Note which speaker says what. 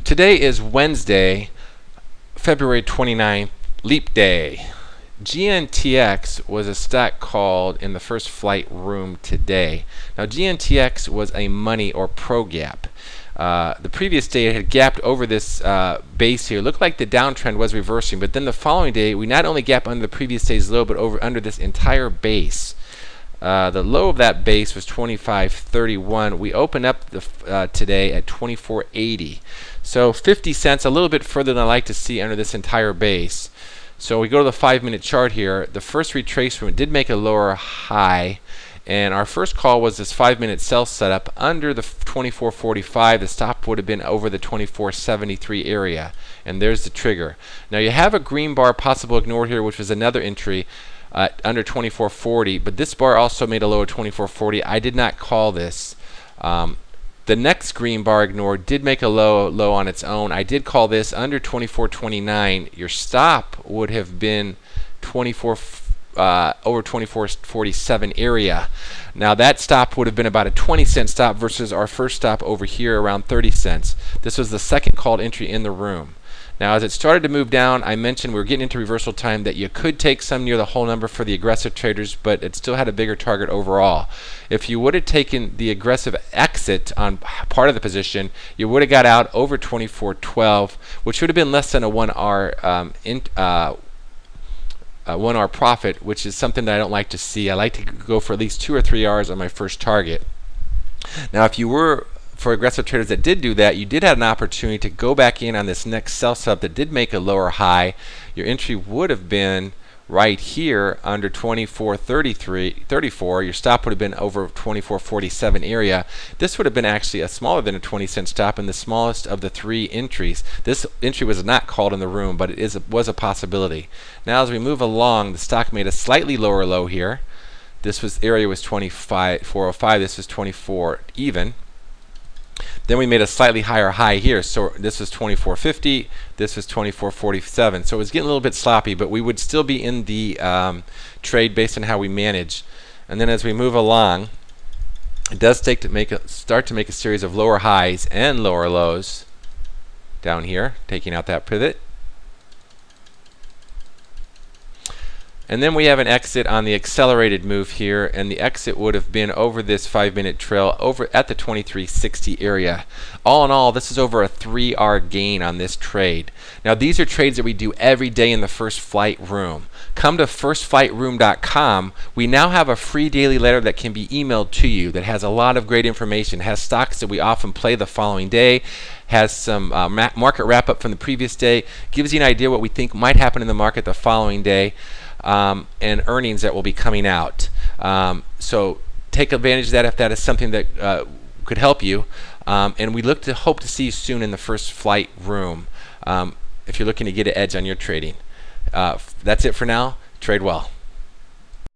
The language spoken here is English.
Speaker 1: Today is Wednesday, February 29th, Leap Day. GNTX was a stock called in the first flight room today. Now GNTX was a money or pro gap. The previous day it had gapped over this base here. It looked like the downtrend was reversing, but then the following day we not only gapped under the previous day's low, but under this entire base. The low of that base was 25.31. We opened up today at 24.80. So 50 cents, a little bit further than I like to see under this entire base. So we go to the 5-minute chart here. The first retracement did make a lower high, and our first call was this 5-minute sell setup under the 24.45. The stop would have been over the 24.73 area, and there's the trigger. Now you have a green bar possible ignored here, which was another entry under 24.40, but this bar also made a low of 24.40. I did not call this. The next green bar ignored did make a low on its own. I did call this under 24.29. Your stop would have been over 24.47 area. Now that stop would have been about a 20-cent stop versus our first stop over here around 30 cents. This was the second called entry in the room. Now as it started to move down, I mentioned we were getting into reversal time, that you could take some near the whole number for the aggressive traders, but it still had a bigger target overall. If you would have taken the aggressive exit on part of the position, you would have got out over 24.12, which would have been less than a 1 hour 1 hour profit, which is something that I don't like to see. I like to go for at least 2 or 3 hours on my first target. Now if you were for aggressive traders that did do that, you did have an opportunity to go back in on this next sell sub that did make a lower high. Your entry would have been right here under 24.34. Your stop would have been over 24.47 area. This would have been actually a smaller than a 20-cent stop and the smallest of the 3 entries. This entry was not called in the room, but it was a possibility. Now as we move along, the stock made a slightly lower low here. This area was 25.405. This was 24 even. Then we made a slightly higher high here. So this was 24.50. This was 24.47. So it was getting a little bit sloppy, but we would still be in the trade based on how we manage. And then as we move along, it does start to make a series of lower highs and lower lows down here, taking out that pivot. And then we have an exit on the accelerated move here, and the exit would have been over this 5-minute trail over at the 23.60 area. All in all, this is over a 3R gain on this trade. Now these are trades that we do every day in the First Flight Room. Come to firstflightroom.com. We now have a free daily letter that can be emailed to you that has a lot of great information. It has stocks that we often play the following day, has some market wrap up from the previous day, gives you an idea what we think might happen in the market the following day. And earnings that will be coming out. So take advantage of that if that is something that could help you. And we hope to see you soon in the First Flight Room if you're looking to get an edge on your trading. That's it for now. Trade well.